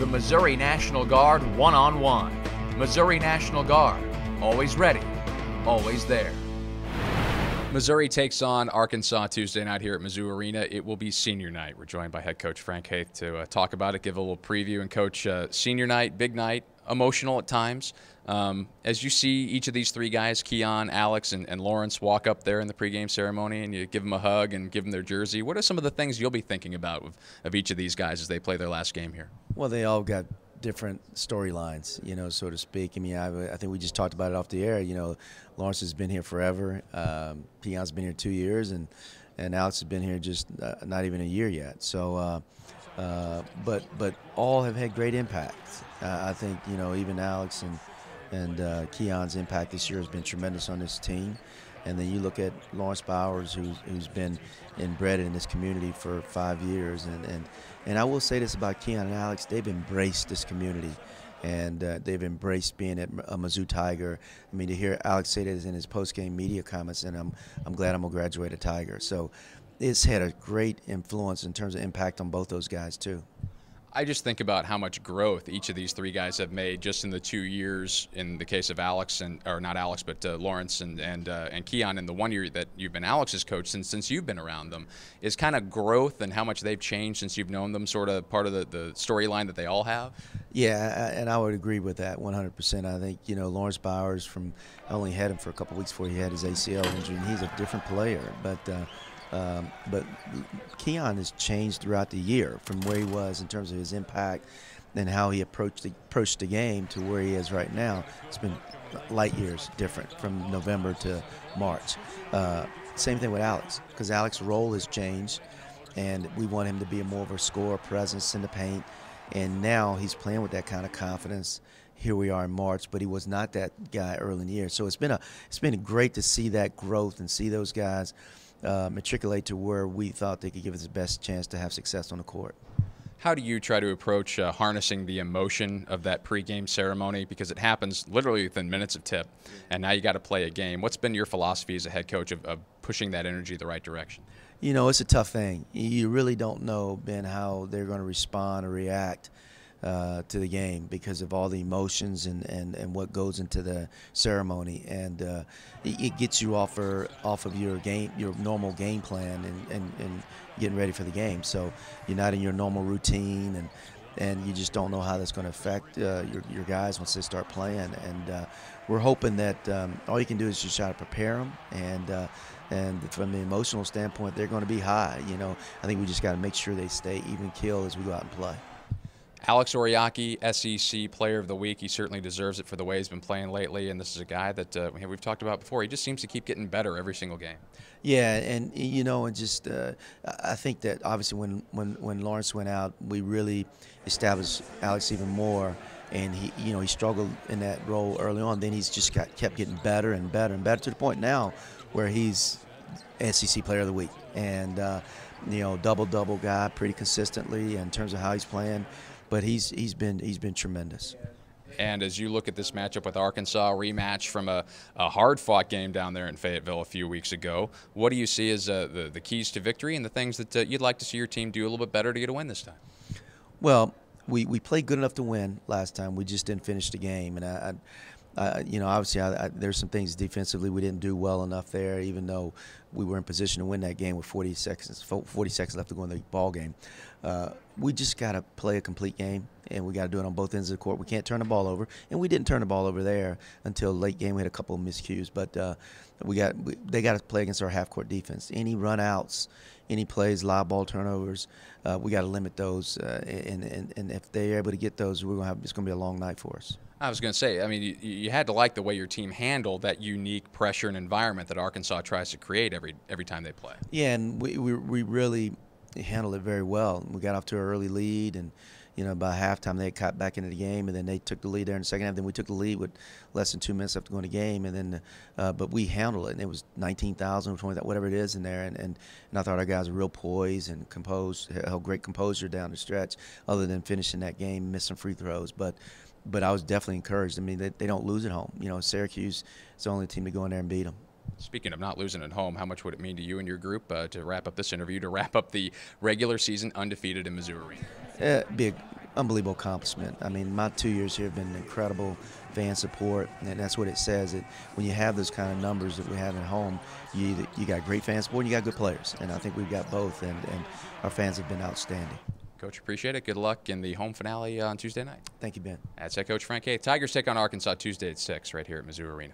the Missouri National Guard one-on-one. Missouri National Guard, always ready, always there. Missouri takes on Arkansas Tuesday night here at Mizzou Arena. It will be senior night. We're joined by head coach Frank Haith to talk about it, give a little preview. And coach, senior night, big night, emotional at times. As you see each of these three guys, Keon, Alex, and Lawrence, walk up there in the pregame ceremony and you give them a hug and give them their jersey, what are some of the things you'll be thinking about of each of these guys as they play their last game here? Well, they all got different storylines, so to speak. I mean, I think we just talked about it off the air. Lawrence has been here forever. Keon's been here 2 years, and Alex has been here just not even a year yet. So, but all have had great impact. I think even Alex and Keon's impact this year has been tremendous on this team. And then you look at Lawrence Bowers, who's been inbred in this community for 5 years, and I will say this about Keon and Alex: they've embraced this community, and they've embraced being a Mizzou Tiger. I mean, to hear Alex say that in his post-game media comments, and I'm glad I'm gonna graduate a Tiger. So it's had a great influence in terms of impact on both those guys too. I just think about how much growth each of these three guys have made just in the 2 years. In the case of Alex, or not Alex, but Lawrence and Keon, in the 1 year that you've been Alex's coach since you've been around them, is kind of growth and how much they've changed since you've known them. Sort of part of the storyline that they all have. Yeah, and I would agree with that 100%. I think Lawrence Bowers, I only had him for a couple of weeks before he had his ACL injury, and he's a different player, but Keon has changed throughout the year from where he was in terms of his impact and how he approached the game to where he is right now. It's been light years different from November to March. Same thing with Alex, because Alex's role has changed, and we want him to be more of a scorer presence in the paint. And now he's playing with that kind of confidence. Here we are in March, but he was not that guy early in the year. So it's been great to see that growth and see those guys matriculate to where we thought they could give us the best chance to have success on the court. How do you try to approach harnessing the emotion of that pregame ceremony? Because it happens literally within minutes of tip, and now you got to play a game. What's been your philosophy as a head coach of pushing that energy the right direction? It's a tough thing. You really don't know, Ben, how they're going to respond or react to the game because of all the emotions and what goes into the ceremony, and it gets you off of your normal game plan and getting ready for the game. So you're not in your normal routine, and you just don't know how that's going to affect your guys once they start playing. And we're hoping that all you can do is just try to prepare them, and from the emotional standpoint, they're going to be high. I think we just got to make sure they stay even keel as we go out and play. Alex Oriaki, SEC Player of the Week. He certainly deserves it for the way he's been playing lately, and this is a guy that we've talked about before. He just seems to keep getting better every single game. Yeah, and I think that obviously when Lawrence went out, we really established Alex even more, and he struggled in that role early on. Then he's just kept getting better and better and better to the point now where he's SEC Player of the Week, and double guy pretty consistently in terms of how he's playing. But he's been tremendous. And as you look at this matchup with Arkansas, rematch from a hard-fought game down there in Fayetteville a few weeks ago, what do you see as the keys to victory and the things that you'd like to see your team do a little bit better to get a win this time? Well, we played good enough to win last time. We just didn't finish the game, and obviously there's some things defensively we didn't do well enough there, even though we were in position to win that game with 40 seconds left to go in the ball game. We just got to play a complete game, and we got to do it on both ends of the court. We can't turn the ball over, and we didn't turn the ball over there until late game. We had a couple of miscues, but they got to play against our half-court defense. Any run-outs, any plays, live ball turnovers, we got to limit those, and if they're able to get those, it's going to be a long night for us. I was going to say, I mean, you had to like the way your team handled that unique pressure and environment that Arkansas tries to create every time they play. Yeah, and we really handled it very well. We got off to an early lead, and by halftime they got back into the game, and then they took the lead there in the second half. Then we took the lead with less than 2 minutes left to go in the game, and then but we handled it, and it was 19,000 or 20,000, whatever it is in there, and I thought our guys were real poised and composed, held great composure down the stretch, other than finishing that game, missing free throws, but I was definitely encouraged. I mean, they don't lose at home. Syracuse is the only team to go in there and beat them. Speaking of not losing at home, how much would it mean to you and your group to wrap up this interview, to wrap up the regular season undefeated in Mizzou Arena? It'd be unbelievable accomplishment. I mean, my 2 years here have been incredible fan support, and that's what it says. That when you have those kind of numbers that we have at home, you got great fan support and you got good players, and I think we've got both, and our fans have been outstanding. Coach, appreciate it. Good luck in the home finale on Tuesday night. Thank you, Ben. That's head coach Frank Haith. Tigers take on Arkansas Tuesday at 6 right here at Mizzou Arena.